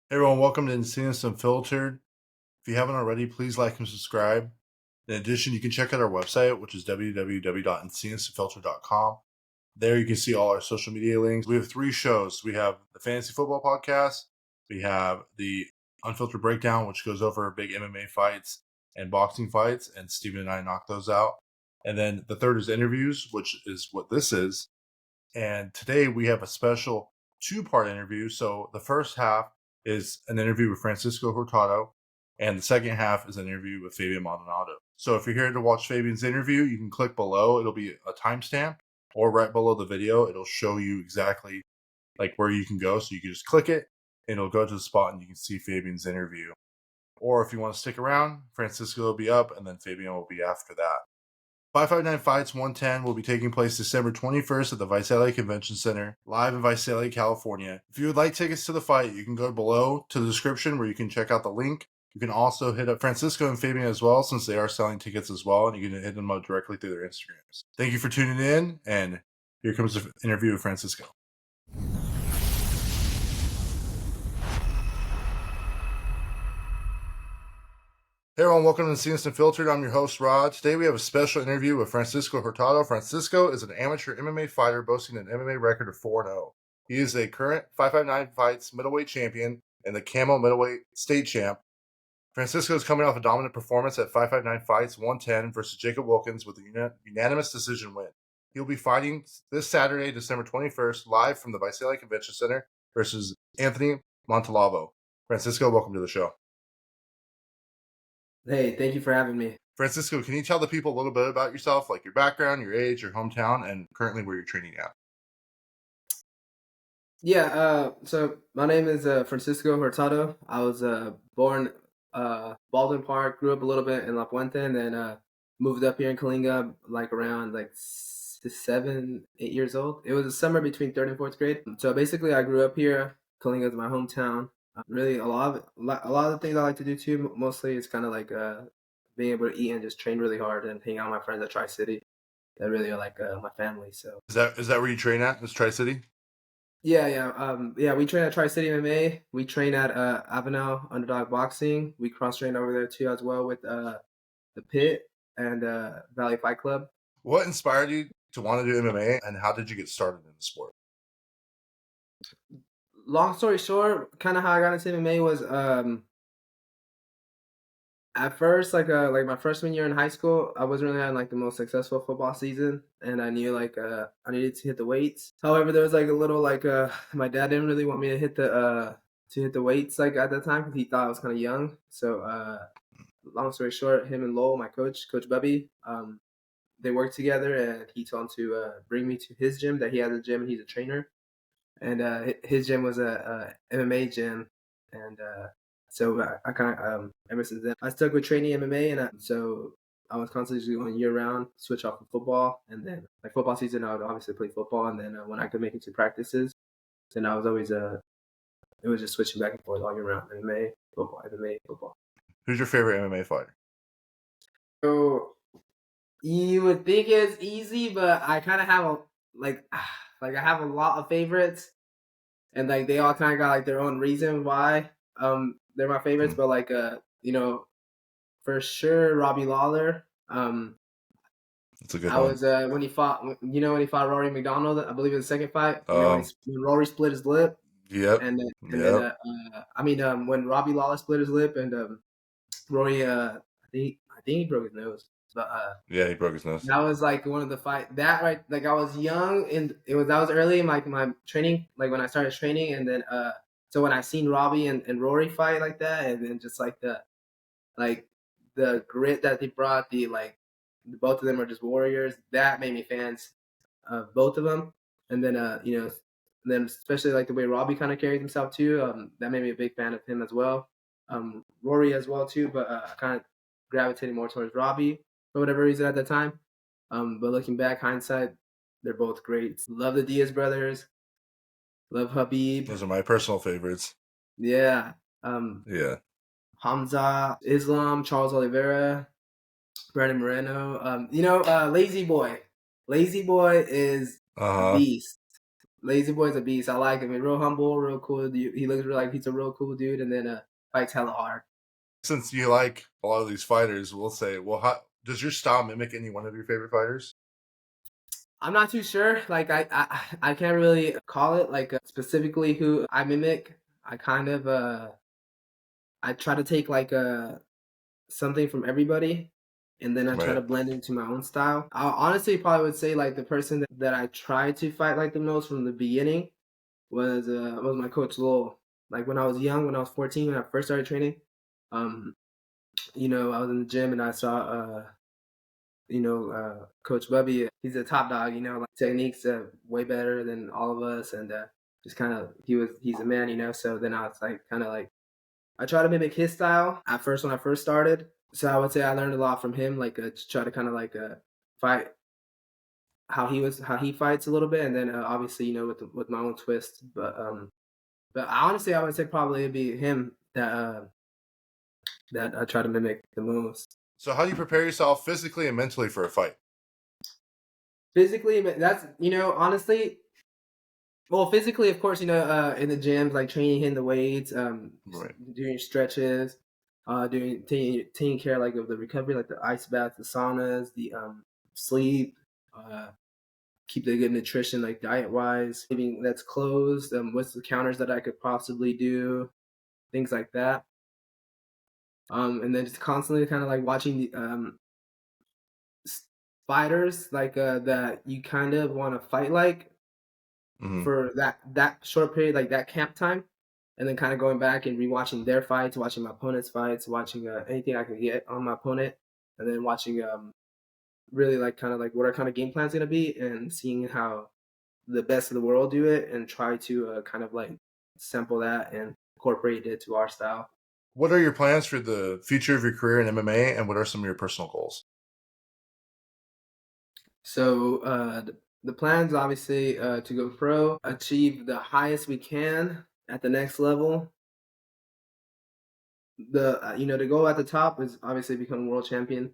Hey everyone, welcome to Insanity Unfiltered. If you haven't already, please like and subscribe. In addition, you can check out our website, which is www.insanityounfiltered.com. There you can see all our social media links. We have 3 shows. We have the Fantasy Football Podcast, we have the Unfiltered Breakdown, which goes over big MMA fights and boxing fights, and Steven and I knock those out. And then the third is interviews, which is what this is. And today we have a special 2-part interview. So the first half is an interview with Francisco Hurtado, and the second half is an interview with Fabian Maldonado. So if you're here to watch Fabian's interview, you can click below. It'll be a timestamp, or right below the video, it'll show you exactly like where you can go. So you can just click it, and it'll go to the spot, and you can see Fabian's interview. Or if you want to stick around, Francisco will be up, and then Fabian will be after that. 559 Fights 110 will be taking place December 21st at the Visalia Convention Center, live in Visalia, California. If you would like tickets to the fight, you can go below to the description where you can check out the link. You can also hit up Francisco and Fabian as well, since they are selling tickets as well, and you can hit them up directly through their Instagrams. Thank you for tuning in, and here comes the interview with Francisco. Hey everyone, welcome to Insanity Unfiltered. I'm your host, Rod. Today we have a special interview with Francisco Hurtado. Francisco is an amateur MMA fighter boasting an MMA record of 4-0. He is a current 559 Fights middleweight champion and the Camo middleweight state champ. Francisco is coming off a dominant performance at 559 Fights 110 versus Jacob Wilkins with a unanimous decision win. He'll be fighting this Saturday, December 21st, live from the Visalia Convention Center versus Anthony Montalvo. Francisco, welcome to the show. Hey, thank you for having me. Francisco, can you tell the people a little bit about yourself, like your background, your age, your hometown, and currently where you're training at? Yeah, so my name is Francisco Hurtado. I was born Baldwin Park, grew up a little bit in La Puente, and then moved up here in Kalinga around 7, 8 years old. It was a summer between 3rd and 4th grade. So basically, I grew up here. Kalinga is my hometown. Really, a lot of the things I like to do too. Mostly, it's kind of like being able to eat and just train really hard and hang out with my friends at Tri City. That really are like my family. So Is that where you train at? Is Tri City? Yeah. We train at Tri City MMA. We train at Avenel Underdog Boxing. We cross train over there too as well with the Pit and Valley Fight Club. What inspired you to want to do MMA, and how did you get started in the sport? Long story short, kind of how I got into MMA was at first like my freshman year in high school, I wasn't really having like the most successful football season, and I knew I needed to hit the weights. However, there was like a little my dad didn't really want me to hit the weights like at that time because he thought I was kind of young. So long story short, him and Lowell, my Coach Bubby, they worked together, and he told him to bring me to his gym. That he has a gym and he's a trainer, and his gym was a MMA gym, and so I kind of ever since then I stuck with training MMA, and so I was constantly going year round, switch off of football, and then like football season I would obviously play football, and then when I could make it to practices, then I was always it was just switching back and forth all year round, MMA, football. Who's your favorite MMA fighter? So you would think it's easy, but I kind of have I have a lot of favorites, and like they all kind of got like their own reason why they're my favorites. But for sure Robbie Lawler. That's a good I one. was when he fought Rory McDonald, I believe in the second fight. When Rory split his lip. Yep. And then when Robbie Lawler split his lip, and Rory I think he broke his nose. But yeah, he broke his nose. That was like one of the fight that right. Like I was young, and that was early in like my training. Like when I started training, and then so when I seen Robbie and Rory fight like that, and then just like the grit that they brought, both of them are just warriors. That made me fans of both of them. And then then especially like the way Robbie kind of carried himself too. That made me a big fan of him as well. Rory as well too, but I kind of gravitated more towards Robbie for whatever reason at the time. But looking back, hindsight, they're both great. Love the Diaz brothers. Love Habib. Those are my personal favorites. Yeah. Yeah. Hamza, Islam, Charles Oliveira, Brandon Moreno. Lazy Boy. Lazy Boy is a beast. Lazy Boy's a beast. I like him. He's real humble, real cool. He looks like he's a real cool dude, and then fights hella hard. Since you like a lot of these fighters, we'll say, well, how does your style mimic any one of your favorite fighters? I'm not too sure. Like I can't really call it like specifically who I mimic. I kind of I try to take like something from everybody, and then I try Right. to blend into my own style. I honestly probably would say like the person that I tried to fight like the most from the beginning was my coach Lowell. Like when I was young, when I was 14, when I first started training, um, I was in the gym and I saw Coach Bubby. He's a top dog. Like techniques way better than all of us, and just kind of he's a man. So then I was like kind of like I try to mimic his style at first when I first started. So I would say I learned a lot from him, like to try to kind of like fight how he fights a little bit, and then obviously with my own twist. But honestly, I would say probably it'd be him that I try to mimic the most. So how do you prepare yourself physically and mentally for a fight? Physically, that's honestly. Well, physically, of course, in the gyms, like training, hitting the weights, Right. doing stretches, taking care like of the recovery, like the ice baths, the saunas, the sleep, uh, keep the good nutrition, like diet wise, maybe that's closed. What's the counters that I could possibly do, things like that. And then just constantly kind of like watching the fighters like that you kind of want to fight like Mm-hmm. for that short period, like that camp time, and then kind of going back and rewatching their fights, watching my opponent's fights, watching anything I can get on my opponent, and then watching really like kind of like what our kind of game plan's gonna be, and seeing how the best of the world do it, and try to kind of like sample that and incorporate it to our style. What are your plans for the future of your career in MMA, and what are some of your personal goals? So the plan's obviously to go pro, achieve the highest we can at the next level. The goal at the top is obviously become world champion.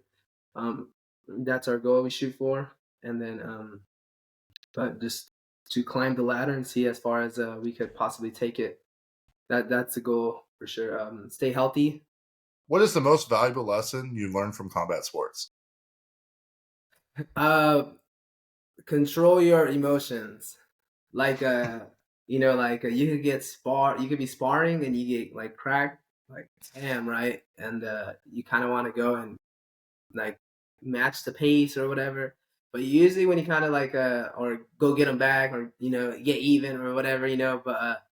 Um, that's our goal we shoot for, and then but just to climb the ladder and see as far as we could possibly take it. That's the goal for sure. Stay healthy. What is the most valuable lesson you learned from combat sports? Uh, Control your emotions. Like you could you could be sparring and you get like cracked, like damn right, and you kind of want to go and like match the pace or whatever. But usually when you kind of like or go get them back or get even or whatever, but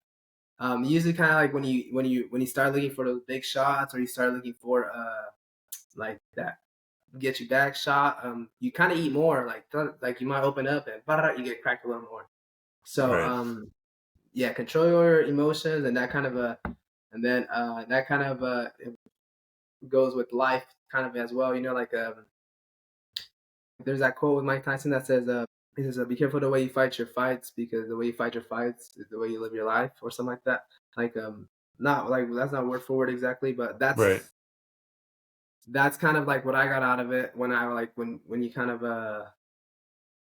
usually kind of like when you start looking for those big shots or you start looking for like that get you back shot, you kind of eat more, like you might open up and you get cracked a little more. So Right. yeah, control your emotions, and that kind of and then that kind of it goes with life kind of as well. Like there's that quote with Mike Tyson that says, he says, "Be careful the way you fight your fights, because the way you fight your fights is the way you live your life," or something like that. Like not like that's not word for word exactly, but Right. that's kind of like what I got out of it when I like when you kind of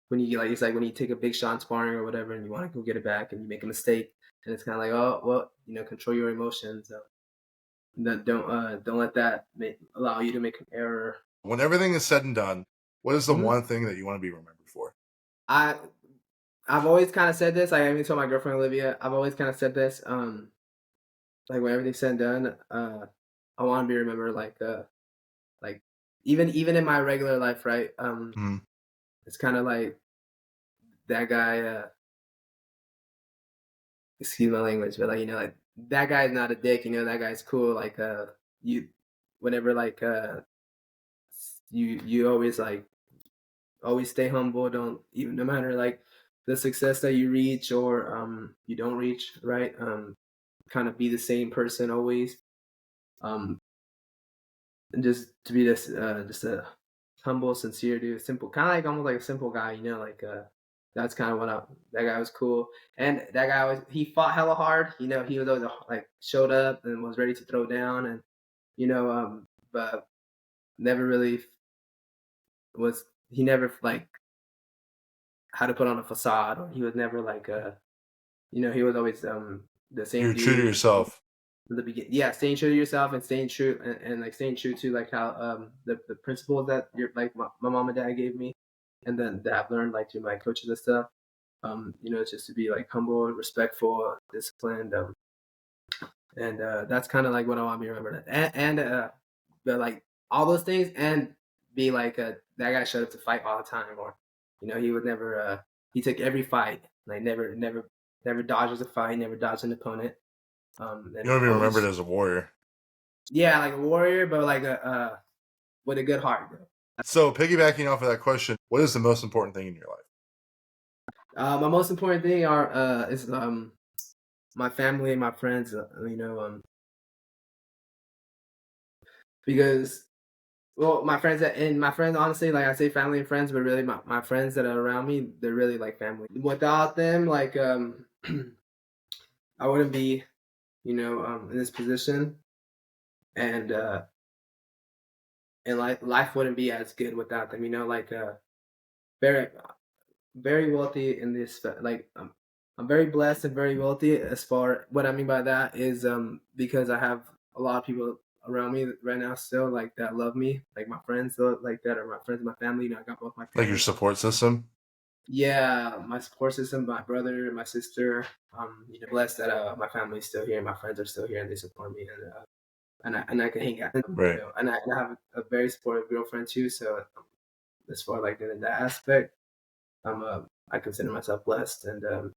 when you like it's like when you take a big shot in sparring or whatever and you want to go get it back and you make a mistake, and it's kind of like, oh well, control your emotions. Don't let that allow you to make an error. When everything is said and done, what is the Mhm. one thing that you want to be remembered for? I I've always kind of said this. I even told my girlfriend Olivia. I've always kind of said this. Like when everything's said and done, I want to be remembered like even in my regular life, right? Mm-hmm. It's kind of like that guy. Excuse my language, but like like that guy's not a dick. That guy's cool. Like you, whenever like you always like always stay humble. Don't even no matter like the success that you reach or you don't reach, right? Kind of be the same person always. Um, and just to be this just a humble, sincere dude, simple, kind of like almost like a simple guy. Like that's kind of that guy was cool, and that guy he fought hella hard. He was always like showed up and was ready to throw down, and but never really was he never like had to put on a facade, or he was never like He was always the same You're true to dude yourself. from the beginning. Yeah, staying true to yourself and staying true and like staying true to like how the principles that my mom and dad gave me, and then that I've learned like through my coaches and stuff. Just to be like humble, respectful, disciplined, and that's kind of like what I want to be remembered. But like all those things, and be like that guy showed up to fight all the time, or he would never. He took every fight, like never dodges a fight, never dodged an opponent. You And don't be always, remembered as a warrior. yeah, like a warrior, but like a with a good heart. Bro. So piggybacking off of that question, what is the most important thing in your life? My most important thing is my family and my friends. Because well, my friends, honestly, like I say family and friends, but really my friends that are around me, they're really like family. Without them, like I wouldn't be, in this position, and life wouldn't be as good without them. Very very wealthy in this like I'm very blessed and very wealthy. As far what I mean by that is because I have a lot of people around me right now still like that love me, like my friends still like that, or my friends, my family. I got both my Like your parents. support system? Yeah, my support system, my brother, my sister. Blessed that my family's still here, my friends are still here, and they support me, and I can hang out. Right. And I have a very supportive girlfriend too. So as far like in that aspect, I consider myself blessed, and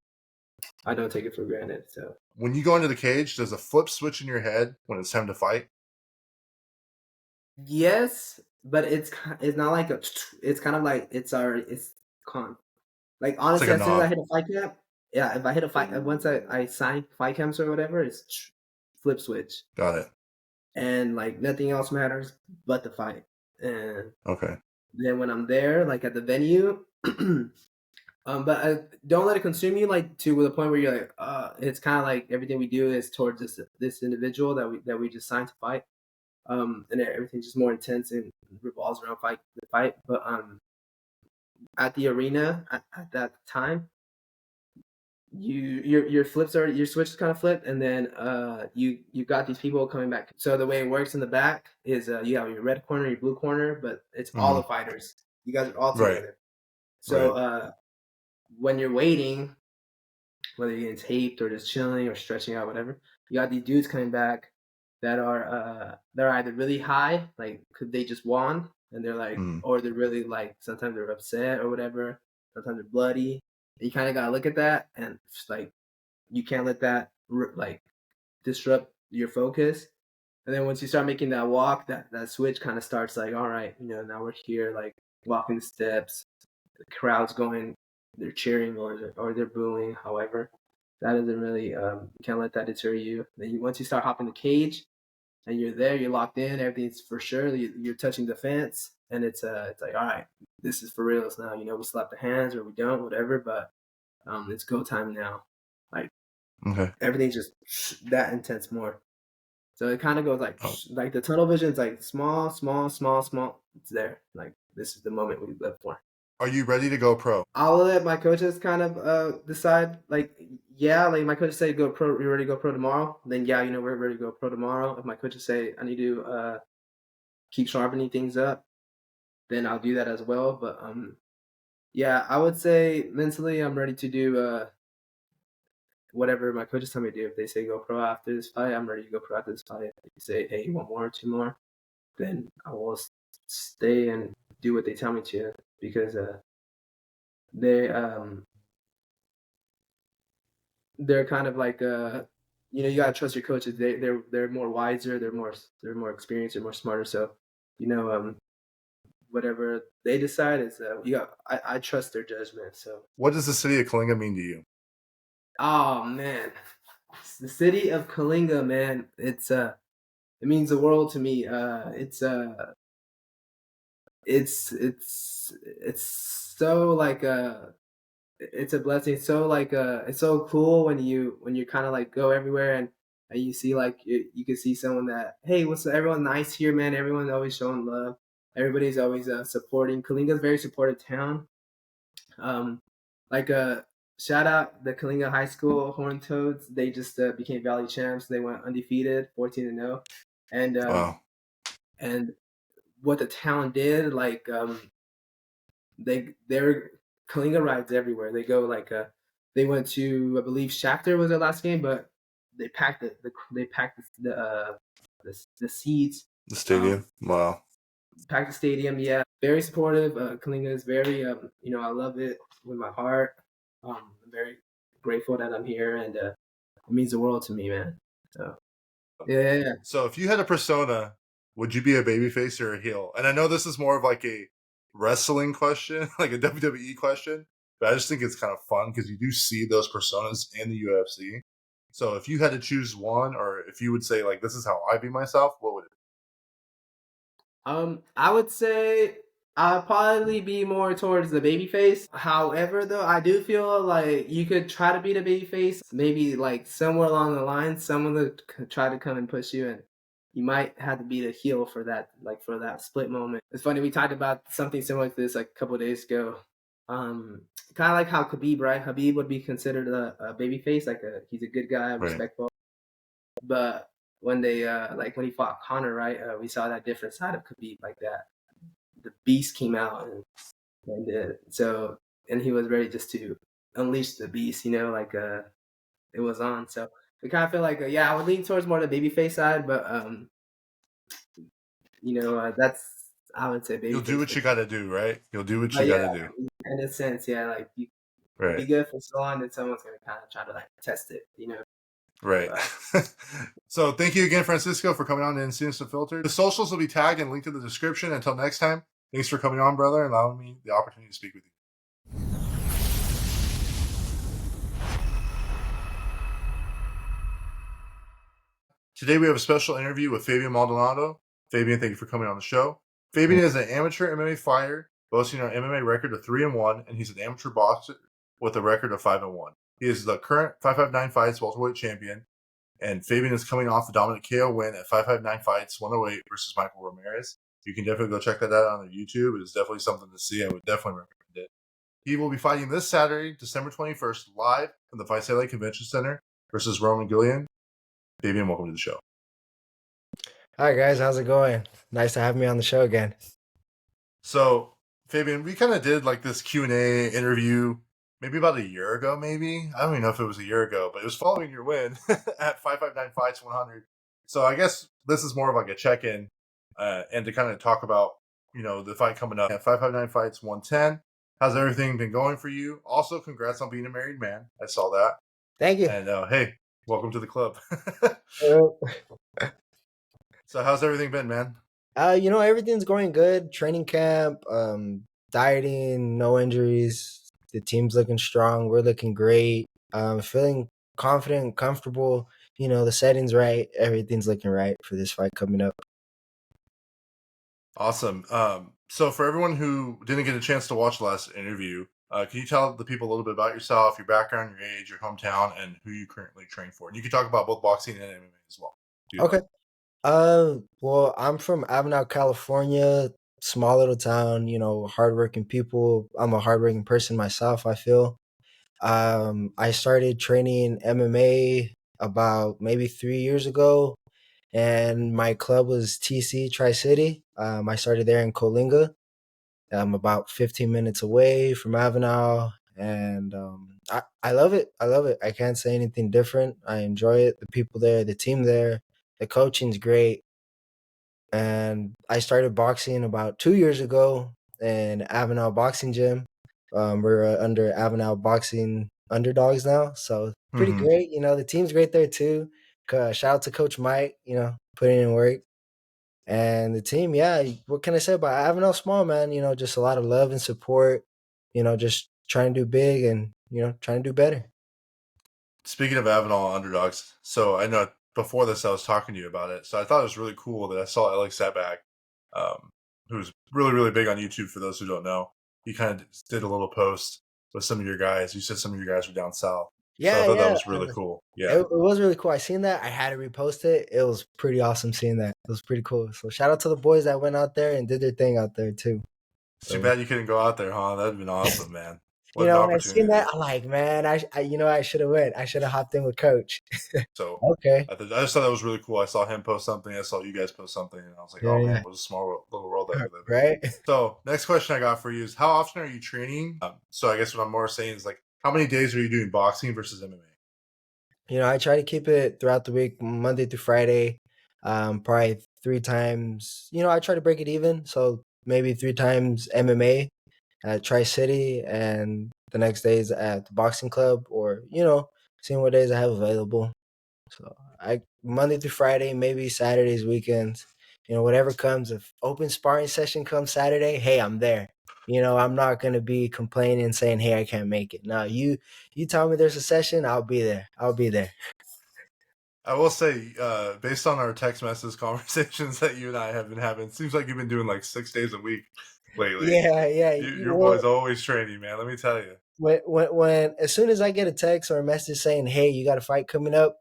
I don't take it for granted. So When you go into the cage, does a flip switch in your head when it's time to fight? yes, but it's not like a. It's kind of like it's con. Like It's like honestly, a as soon as I nod. hit a fight camp, yeah. If I hit a fight, once I sign fight camps or whatever, it's flip switch, Got it. and like nothing else matters but the fight. And Okay. then when I'm there, like at the venue, but don't let it consume you like to the point where you're like, it's kind of like everything we do is towards this individual that we just signed to fight. And everything's just more intense and revolves around the fight. But at the arena at that time, your flips are your switch is kind of flipped, and then you got these people coming back. So the way it works in the back is you have your red corner, your blue corner, but it's all Mm-hmm. the fighters. You guys are all Right. together. So Right. when you're waiting, whether you're getting taped or just chilling or stretching out, whatever, you got these dudes coming back that are they're either really high, like could they just won, and they're like, Mm. or they're really like sometimes they're upset or whatever, sometimes they're bloody. And you kind of gotta look at that, and just, like you can't let that like disrupt your focus. And then once you start making that walk, that switch kind of starts like, all right, now we're here, like walking the steps, the crowd's going, they're cheering or they're booing, however. That doesn't really you can't let that deter you. Then once you start hopping the cage and you're there, you're locked in, everything's for sure. You're touching the fence, and it's like, all right, this is for reals now. We slap the hands or we don't, whatever, but it's go time now. Like Okay. everything's just that intense more. So it kind of goes Oh. like the tunnel vision is like small, small, small, small. It's there. Like this is the moment we live for. Are you ready to go pro? I'll let my coaches kind of decide. Like, yeah, like my coaches say go pro, you're ready to go pro tomorrow. Then yeah, we're ready to go pro tomorrow. If my coaches say I need to keep sharpening things up, then I'll do that as well. But yeah, I would say mentally I'm ready to do whatever my coaches tell me to do. If they say go pro after this fight, I'm ready to go pro after this fight. If they say, hey, you want more, two more, then I will stay and do what they tell me to, because they they're kind of like you gotta trust your coaches. They're more wiser. They're more experienced. They're more smarter. So whatever they decide is I trust their judgment. So What does the city of Kalinga mean to you? oh man, the city of Kalinga, man, it means the world to me. It's so like it's a blessing. So like it's so cool when you kind of like go everywhere, and you see like you can see someone that, hey, what's up? Everyone nice here, man. Everyone's always showing love. Everybody's always supporting. Kalinga's a very supportive town. Um, like shout out the Kalinga High School Horned Toads. They just became Valley champs. They went undefeated, 14-0, Wow. and what the town did, like they're Kalinga rides everywhere. They go like they went to, I believe, Shakhtar was their last game, but they packed the seats, The um, stadium. Wow. packed the stadium. Yeah, very supportive. Kalinga is very I love it with my heart. I'm very grateful that I'm here, and it means the world to me, man. So yeah. So if you had a persona, would you be a babyface or a heel? And I know this is more of like a wrestling question, like a WWE question, but I just think it's kind of fun because you do see those personas in the UFC. So if you had to choose one, or if you would say like this is how I be myself, what would it I would say I'd probably be more towards the baby face. However, though, I do feel like you could try to be the baby face. Maybe like somewhere along the line, someone would try to come and push you, and you might have to be the heel for that, like for that split moment. It's funny, we talked about something similar to this like a couple of days ago. Kind of like how Khabib, right? Khabib would be considered a baby face, like he's a good guy, be? Right. respectful. But when they when he fought Connor, right? We saw that different side of Khabib, like that the beast came out, and he was ready just to unleash the beast, it was on. So we kind of feel like I would lean towards more the babyface side, but that's I would say You'll do babyface. what you got to do, right? You'll do what But you got yeah, to do. in a sense, yeah, like you be Right. good for so long, then someone's gonna kind of try to like test it, Right. But, So thank you again, Francisco, for coming on to Incidents Unfiltered. The socials will be tagged and linked in the description. Until next time, thanks for coming on, brother, and allowing me the opportunity to speak with you. Today we have a special interview with Fabian Maldonado. Fabian, thank you for coming on the show. Fabian is an amateur MMA fighter, boasting an MMA record of 3-1, and he's an amateur boxer with a record of 5-1. He is the current 559 Fights welterweight champion, and Fabian is coming off the dominant KO win at 559 Fights 108 versus Michael Ramirez. You can definitely go check that out on YouTube. It's definitely something to see. I would definitely recommend it. He will be fighting this Saturday, December 21st, live from the Visalia Convention Center versus Roman Gillian. Fabian, welcome to the show. Hi guys, how's it going? Nice to have me on the show again. So, Fabian, we kind of did like this Q&A interview maybe about a year ago, maybe. I don't even know if it was a year ago, but it was following your win at 559 Fights 100. So I guess this is more of like a check-in and to kind of talk about, the fight coming up at 559 Fights 110. How's everything been going for you? Also, congrats on being a married man. I saw that. Thank you. And hey, welcome to the club. Uh, So how's everything been, man? Everything's going good. Training camp, dieting, no injuries. The team's looking strong. We're looking great. Feeling confident, comfortable. The setting's right. Everything's looking right for this fight coming up. Awesome. So for everyone who didn't get a chance to watch the last interview, can you tell the people a little bit about yourself, your background, your age, your hometown, and who you currently train for? And you can talk about both boxing and MMA as well. Okay. Well, I'm from Avenel, California. Small little town. Hardworking people. I'm a hardworking person myself, I feel. I started training MMA about maybe 3 years ago, and my club was TC Tri City. I started there in Coalinga. I'm about 15 minutes away from Avenal, and I love it. I love it. I can't say anything different. I enjoy it. The people there, the team there, the coaching's great. And I started boxing about 2 years ago in Avenal Boxing Gym. We're under Avenal Boxing Underdogs now, so pretty Mm-hmm. great. The team's great there too. Shout out to Coach Mike. Putting in work. And the team, yeah, what can I say about Avenel Small, man? Just a lot of love and support. Just trying to do big and trying to do better. Speaking of Avenal underdogs, so I know before this I was talking to you about it. So I thought it was really cool that I saw Alex Setback, who's really, really big on YouTube for those who don't know. He kind of did a little post with some of your guys. You said some of your guys were down south. Yeah, so I thought yeah. that was really cool. Yeah. It was really cool. I seen that. I had to repost it. It was pretty awesome seeing that. It was pretty cool. So shout out to the boys that went out there and did their thing out there too. It's too bad you couldn't go out there, huh? That'd been awesome, man. You What an know, when I seen that, opportunity. I'm like, man, I should have went. I should have hopped in with coach. So Okay. I just thought that was really cool. I saw him post something. I saw you guys post something, and I was like, Yeah, oh man, yeah. what a small little world that we live in. Right? So next question I got for you is, how often are you training? So I guess what I'm more saying is like, how many days are you doing boxing versus MMA? You know, I try to keep it throughout the week, Monday through Friday, probably 3 times. You know, I try to break it even. So maybe 3 times MMA at Tri City and the next days at the boxing club, or, seeing what days I have available. So I Monday through Friday, maybe Saturdays, weekends, whatever comes. If open sparring session comes Saturday, hey, I'm there. I'm not gonna be complaining and saying, hey, I can't make it. No, you tell me there's a session, I'll be there. I'll be there. I will say, based on our text message conversations that you and I have been having, it seems like you've been doing like 6 days a week lately. Yeah, yeah. Your boy's always training, man. Let me tell you. When as soon as I get a text or a message saying, hey, you got a fight coming up,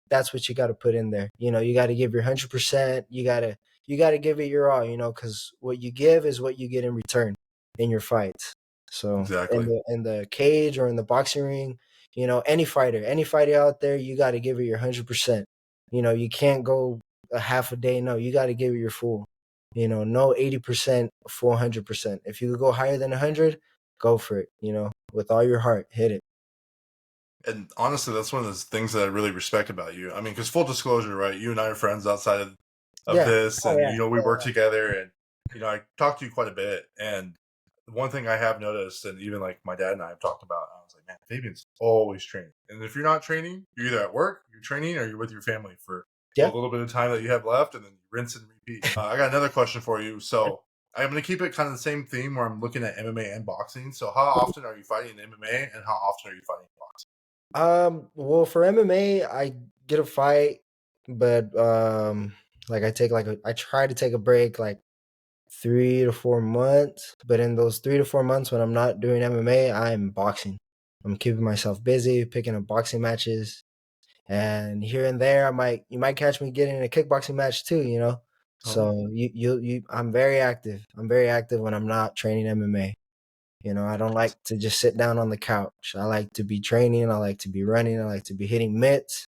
that's what you got to put in there. You got to give your 100%. You got to give it your all. Because what you give is what you get in return in your fights. So Exactly. in the cage or in the boxing ring, any fighter out there, you got to give it your 100%. You can't go a half a day. No, you got to give it your full. No 80%, full 100%. If you could go higher than 100, go for it. With all your heart, hit it. And honestly, that's one of the things that I really respect about you. I mean, because full disclosure, right? You and I are friends outside of Yeah. this, Oh and yeah. we work together, and I talked to you quite a bit. And one thing I have noticed, and even like my dad and I have talked about, I was like, man, Fabian's always training. And if you're not training, you're either at work, you're training, or you're with your family for a Yeah. little bit of time that you have left, and then you rinse and repeat. I got another question for you. So I'm going to keep it kind of the same theme where I'm looking at MMA and boxing. So how often are you fighting in MMA, and how often are you fighting in boxing? Well, for MMA, I get a fight, but like I try to take a break like 3 to 4 months. But in those 3 to 4 months when I'm not doing MMA, I'm boxing. I'm keeping myself busy, picking up boxing matches, and here and there, you might catch me getting in a kickboxing match too. Oh, So I'm very active. I'm very active when I'm not training MMA. I don't like to just sit down on the couch. I like to be training. I like to be running. I like to be hitting mitts.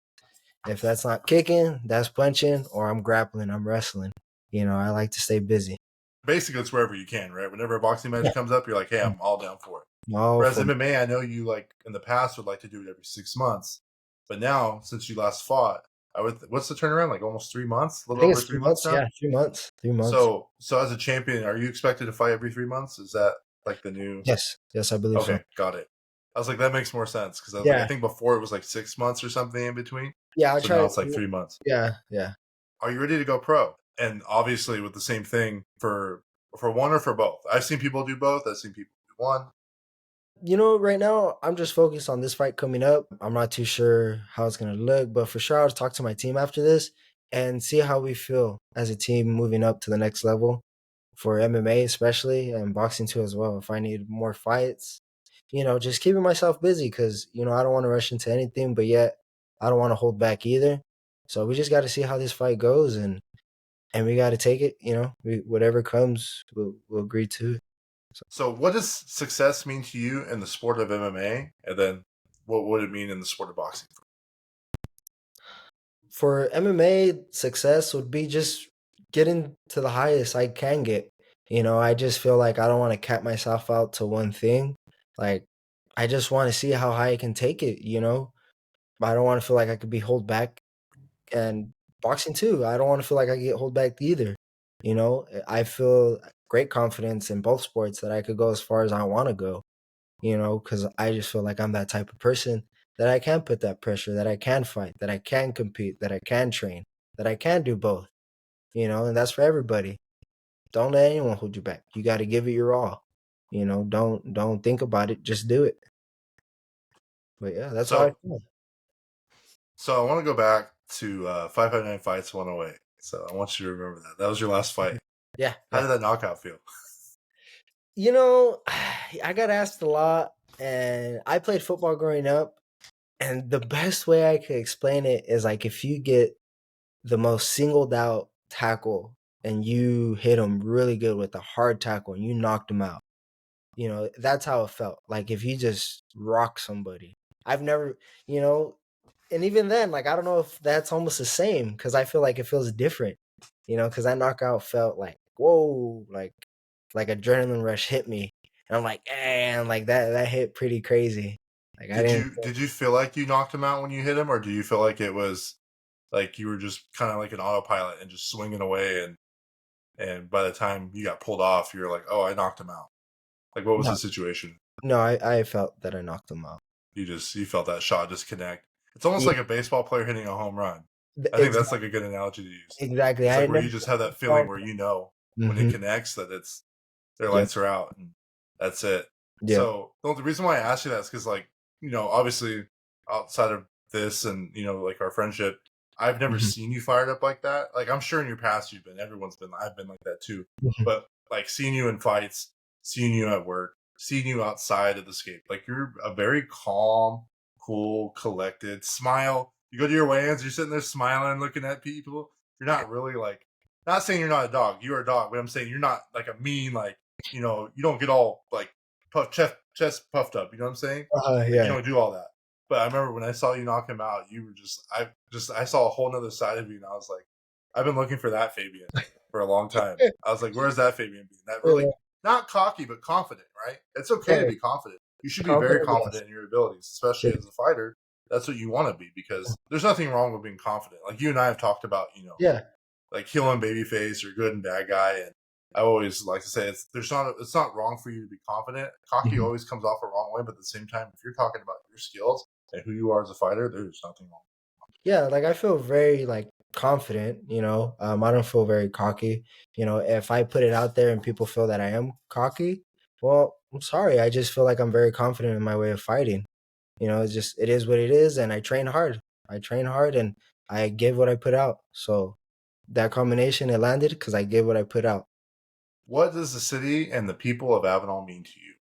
If that's not kicking, that's punching, or I'm grappling, I'm wrestling. I like to stay busy. basically, it's wherever you can, right? Whenever a boxing match Yeah. comes up, you're like, hey, I'm all down for it. Oh, Whereas for MMA, I know you like in the past would like to do it every 6 months, but now since you last fought, I would. What's the turnaround? Like almost 3 months, a I little think over it's three 3 months. months now. Yeah, 3 months. 3 months. So as a champion, are you expected to fight every 3 months? Is that like the new? Yes, yes, I believe so. Okay, got it. I was like, that makes more sense because I was like, I Yeah, think before it was like 6 months or something in between. yeah. I'll So now try. it's like 3 months. Yeah, yeah. Are you ready to go pro? And obviously, with the same thing for one or for both. I've seen people do both. I've seen people do one. Right now I'm just focused on this fight coming up. I'm not too sure how it's gonna look, but for sure I'll talk to my team after this and see how we feel as a team moving up to the next level for MMA especially and boxing too as well. If I need more fights, just keeping myself busy because I don't want to rush into anything, but yet I don't want to hold back either. So we just got to see how this fight goes and we got to take it. Whatever comes, we'll agree to it. So, what does success mean to you in the sport of MMA? And then, what would it mean in the sport of boxing? For MMA, success would be just getting to the highest I can get. I just feel like I don't want to cap myself out to one thing. Like, I just want to see how high I can take it. I don't want to feel like I could be hold back. And boxing too, I don't want to feel like I get hold back either. I feel great confidence in both sports that I could go as far as I want to go. Because I just feel like I'm that type of person that I can put that pressure, that I can fight, that I can compete, that I can train, that I can do both, and that's for everybody. Don't let anyone hold you back. You got to give it your all. Don't think about it, just do it. But yeah, that's how I So, feel. I want to go back to 559 Fights 108. So, I want you to remember that. That was your last fight. Yeah, How yeah. did that knockout feel? I got asked a lot, and I played football growing up, and the best way I could explain it is like if you get the most singled out tackle and you hit him really good with a hard tackle and you knocked him out. that's how it felt. Like if you just rock somebody. I've never, you know, and even then, like I don't know if that's almost the same because I feel like it feels different, because that knockout felt like whoa, like adrenaline rush hit me, and I'm like, and like that hit pretty crazy. Like I Did didn't. you feel like you knocked him out when you hit him, or do you feel like it was like you were just kind of like an autopilot and just swinging away, and by the time you got pulled off, you're like, oh, I knocked him out. Like, what was No, the situation? no, I felt that I knocked him out. You felt that shot disconnect. It's almost Yeah, like a baseball player hitting a home run. I think that's exactly. like a good analogy to use. Exactly. It's I like had where never you just have that feeling felt. where when it Mm-hmm. connects that it's their Yep. lights are out and that's it. Yep. So the reason why I asked you that is because, like, obviously outside of this and like our friendship, I've never Mm-hmm. seen you fired up like that. Like, I'm sure in your past I've been like that too. Mm-hmm. But like seeing you in fights, seeing you at work, seeing you outside of the skate, like you're a very calm, cool, collected, smile. You go to your weigh-ins, you're sitting there smiling, looking at people. You're not really like, not saying you're not a dog. You're a dog, but I'm saying you're not like a mean, like, you don't get all like chest puffed up. You know what I'm saying? Like you Yeah. don't do all that. But I remember when I saw you knock him out, you were I saw a whole nother side of you, and I was like, I've been looking for that Fabian for a long time. I was like, where's that Fabian being? That really Yeah. not cocky but confident, right? It's okay to Right. be confident. You should be very Confident, yes. confident in your abilities, especially as a fighter. That's what you want to be because there's nothing wrong with being confident. Like you and I have talked about, Yeah. like heel and babyface or good and bad guy. And I always like to say it's not wrong for you to be confident. Cocky Mhm. always comes off a wrong way, but at the same time, if you're talking about your skills and who you are as a fighter, there's nothing wrong. Yeah, like I feel very like confident, I don't feel very cocky. If I put it out there and people feel that I am cocky, well, I'm sorry. I just feel like I'm very confident in my way of fighting. It is what it is, and I train hard. I train hard and I give what I put out. So that combination, it landed because I give what I put out. What does the city and the people of Avenal mean to you?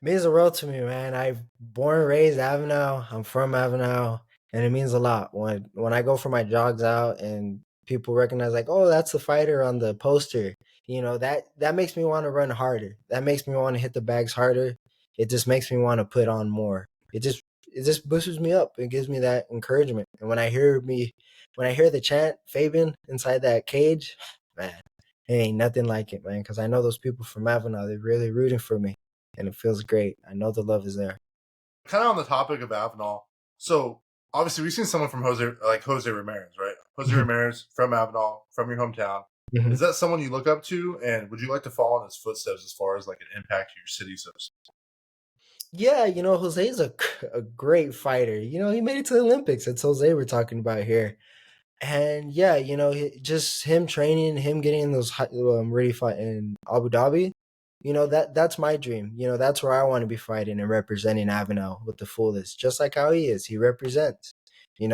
Means the world to me, man. I've born and raised Avenel. I'm from Avenel, and it means a lot when I go for my jogs out and people recognize like, oh, that's the fighter on the poster. That makes me want to run harder. That makes me want to hit the bags harder. It just makes me want to put on more. It just boosts me up. It gives me that encouragement. And when I hear the chant Fabian inside that cage, man, it ain't nothing like it, man. Because I know those people from Avenel. They're really rooting for me and it feels great. I know the love is there. Kind of on the topic of Avenal, so obviously we've seen someone from Jose Ramirez, right? Jose Ramirez from Avenal, from your hometown. Mhm. Is that someone you look up to, and would you like to follow in his footsteps as far as like an impact to your city? So Yeah, Jose's a great fighter. He made it to the Olympics. It's Jose we're talking about here. And yeah, just him training, him getting in those ready fight in Abu Dhabi, that's my dream. That's where I want to be fighting and representing Avenel with the fullest, just like how he is. He represents. He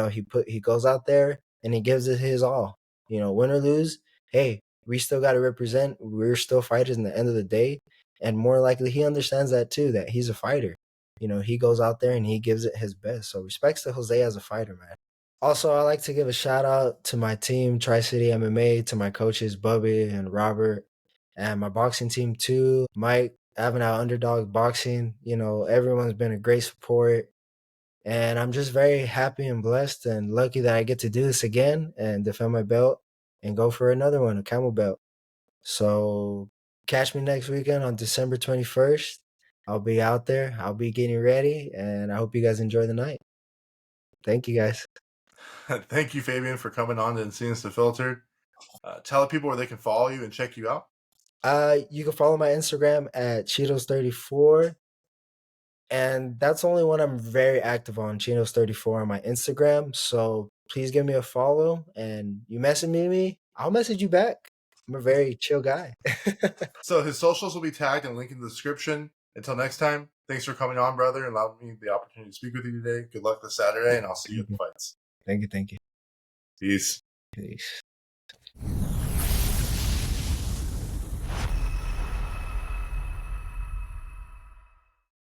goes out there and he gives it his all. Win or lose, hey, we still got to represent. We're still fighters in the end of the day, and more likely he understands that too. That he's a fighter. He goes out there and he gives it his best. So respects to Jose as a fighter, man. Also, I like to give a shout out to my team, Tri City MMA, to my coaches, Bubby and Robert, and my boxing team too, Mike, Avenel Underdog Boxing. Everyone's been a great support. And I'm just very happy and blessed and lucky that I get to do this again and defend my belt and go for another one, a camel belt. So catch me next weekend on December 21st. I'll be out there. I'll be getting ready, and I hope you guys enjoy the night. Thank you, guys. thank you, Fabian, for coming on and seeing us the filtered. Tell the people where they can follow you and check you out. You can follow my Instagram at Cheetos34. And that's the only one I'm very active on, Cheetos34 on my Instagram. So please give me a follow. And you message me, I'll message you back. I'm a very chill guy. So his socials will be tagged and linked in the description. Until next time, thanks for coming on, brother, and allowing me the opportunity to speak with you today. Good luck this Saturday, and I'll see you at the fights. Thank you. Peace. Peace.